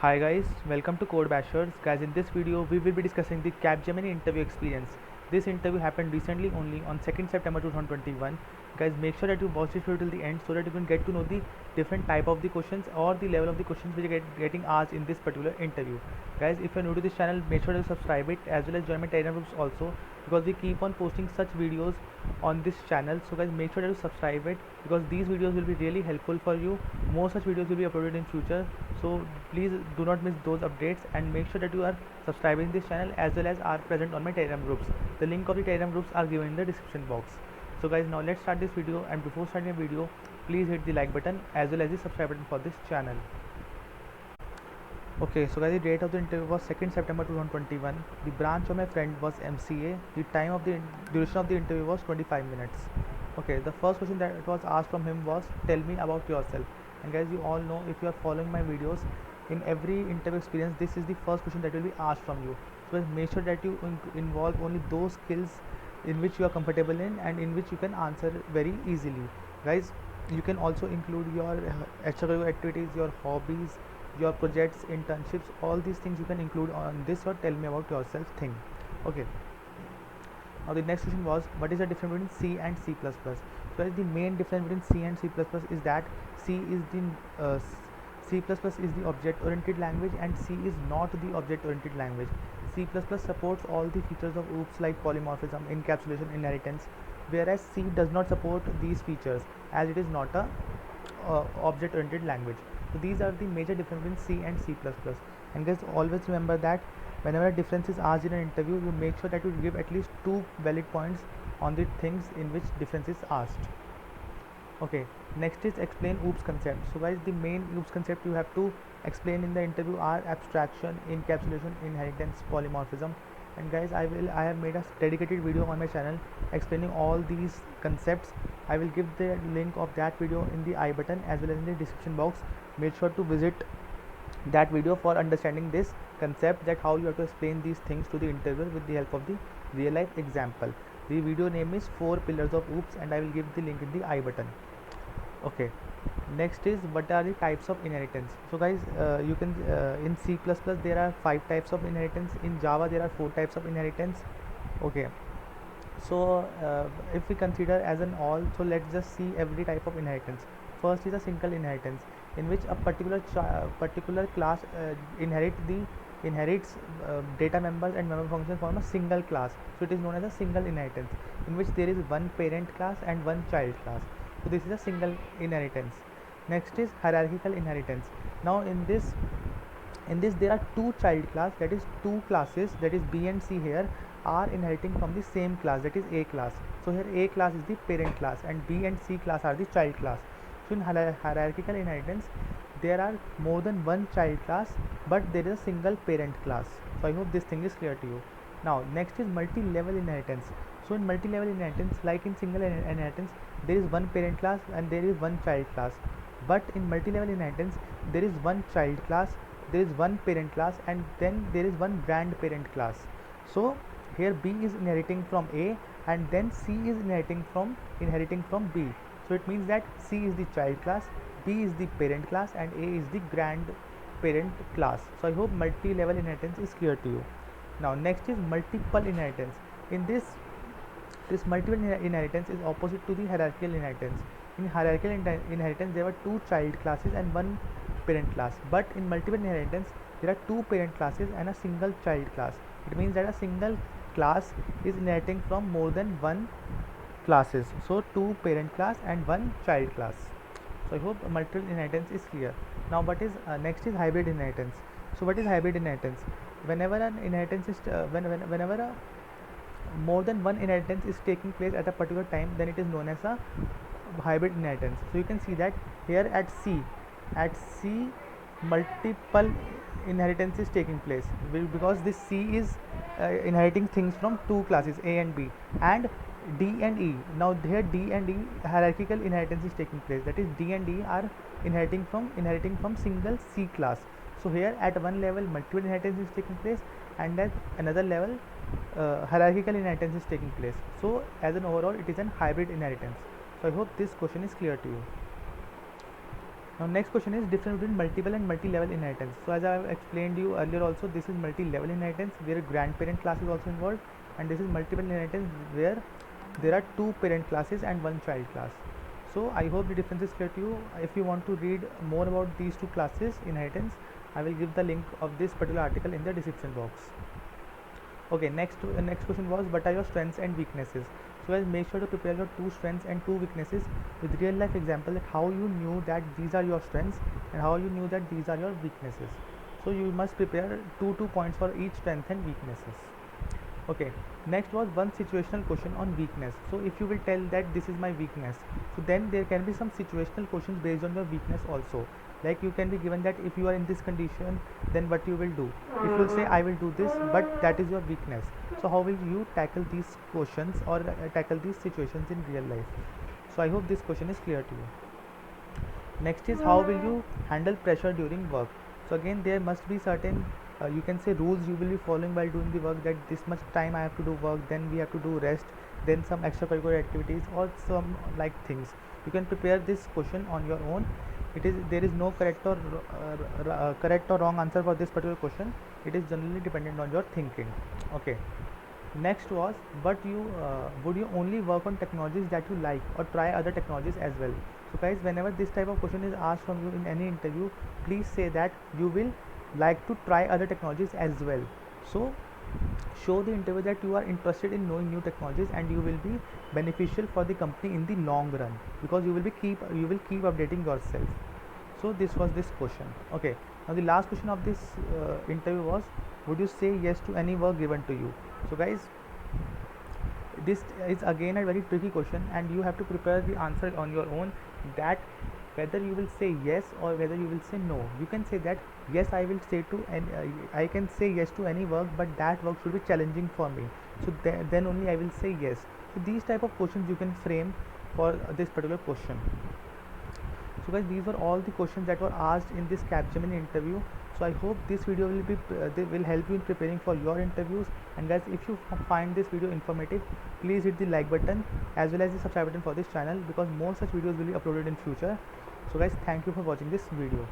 Hi guys, welcome to Code Bashers. Guys, in this video we will be discussing the Capgemini interview experience. This interview happened recently only on 2nd September 2021. Guys, make sure that you watch this video till the end so that you can get to know the different type of the questions or the level of the questions which are getting asked in this particular interview. Guys, if you're new to this channel, make sure to subscribe it as well as join my Telegram groups also, because we keep on posting such videos on this channel. So guys, make sure that you subscribe it because these videos will be really helpful for you. More such videos will be uploaded in future, so please do not miss those updates and make sure that you are subscribing this channel as well as are present on my Telegram groups. The link of the Telegram groups are given in the description box. So guys, now let's start this video, and before starting the video, please hit the like button as well as the subscribe button for this channel. Okay, so guys, the date of the interview was 2nd September 2021. The branch of my friend was MCA. The time of the duration of the interview was 25 minutes. Okay, the first question that was asked from him was, tell me about yourself. And guys, you all know, if you are following my videos, in every interview experience, this is the first question that will be asked from you. So guys, make sure that you involve only those skills in which you are comfortable in and in which you can answer very easily. Guys, you can also include your HRO activities, your hobbies, your projects, internships, all these things you can include on this or tell me about yourself thing. Okay, now the next question was, what is the difference between C and C++? So the main difference between C and C++ is that C is the C++ is the object oriented language and C is not the object oriented language. C++ supports all the features of OOPS like polymorphism, encapsulation, inheritance, whereas C does not support these features as it is not a object oriented language. So these are the major difference between C and C++. And guys, always remember that whenever a difference is asked in an interview, you make sure that you give at least 2 valid points on the things in which difference is asked. Okay, next is explain OOPS concept. So guys, the main OOPS concept you have to explain in the interview are abstraction, encapsulation, inheritance, polymorphism. And guys, I have made a dedicated video on my channel explaining all these concepts. I will give the link of that video in the I button as well as in the description box. Make sure to visit that video for understanding this concept, that how you have to explain these things to the interviewer with the help of the real life example. The video name is 4 pillars of OOPS and I will give the link in the I button. Okay, next is, what are the types of inheritance? So guys, you can in C++ there are 5 types of inheritance. In Java there are 4 types of inheritance. Okay, so if we consider as an all, so let's just see every type of inheritance. First is a single inheritance, in which a particular class inherits data members and member functions from a single class. So it is known as a single inheritance, in which there is one parent class and one child class. So this is a single inheritance. Next is hierarchical inheritance. Now in this there are two child class, that is two classes, that is B and C here, are inheriting from the same class, that is A class. So here A class is the parent class and B and C class are the child class. So in hierarchical inheritance there are more than one child class, but there is a single parent class. So I hope this thing is clear to you. Now next is multi-level inheritance. So in multi-level inheritance, like in single inheritance, there is one parent class and there is one child class, but in multi-level inheritance there is one child class, there is one parent class, and then there is one grandparent class. So here B is inheriting from A and then C is inheriting from B. So it means that C is the child class, B is the parent class, and A is the grandparent class. So I hope multi-level inheritance is clear to you. Now next is multiple inheritance. In this multiple inheritance is opposite to the hierarchical inheritance. In hierarchical inheritance there were two child classes and one parent class, but in multiple inheritance there are two parent classes and a single child class. It means that a single class is inheriting from more than one classes, so two parent class and one child class. So I hope multiple inheritance is clear. Now what is next is hybrid inheritance. So what is hybrid inheritance? Whenever an inheritance is whenever a more than one inheritance is taking place at a particular time, then it is known as a hybrid inheritance. So you can see that here at C multiple inheritance is taking place because this C is inheriting things from two classes A and B, and D and E. Now here D and E hierarchical inheritance is taking place, that is D and E are inheriting from single C class. So here at one level multiple inheritance is taking place, and at another level hierarchical inheritance is taking place. So as an overall it is an hybrid inheritance. So I hope this question is clear to you. Now next question is difference between multiple and multi-level inheritance. So as I have explained you earlier also, this is multi-level inheritance where grandparent class is also involved, and this is multiple inheritance where there are two parent classes and one child class. So I hope the difference is clear to you. If you want to read more about these two classes inheritance, I will give the link of this particular article in the description box. Okay, next question was, what are your strengths and weaknesses? So guys, make sure to prepare your two strengths and two weaknesses with real life example, like how you knew that these are your strengths and how you knew that these are your weaknesses. So you must prepare two points for each strength and weaknesses. Okay, next was one situational question on weakness. So if you will tell that this is my weakness, so then there can be some situational questions based on your weakness also. Like you can be given that if you are in this condition, then what you will do. If you will say I will do this, but that is your weakness, so how will you tackle these questions or tackle these situations in real life? So I hope this question is clear to you. Next is, how will you handle pressure during work? So again, there must be certain you can say rules you will be following while doing the work, that this much time I have to do work, then we have to do rest, then some extracurricular activities or some like things. You can prepare this question on your own. There is no correct or wrong answer for this particular question. It is generally dependent on your thinking. Okay. Next was, but you would you only work on technologies that you like or try other technologies as well? So guys, whenever this type of question is asked from you in any interview, please say that you will like to try other technologies as well. So show the interview that you are interested in knowing new technologies and you will be beneficial for the company in the long run, because you will keep updating yourself. So this was this question. Okay, now the last question of this interview was, would you say yes to any work given to you? So guys, this is again a very tricky question and you have to prepare the answer on your own, that whether you will say yes or whether you will say no. You can say that yes, I will say to, and I can say yes to any work, but that work should be challenging for me, so then only I will say yes. So these type of questions you can frame for this particular question. So guys, these were all the questions that were asked in this Capgemini interview. So I hope this video will help you in preparing for your interviews. And guys, if you find this video informative, please hit the like button as well as the subscribe button for this channel, because more such videos will be uploaded in future. So guys, thank you for watching this video.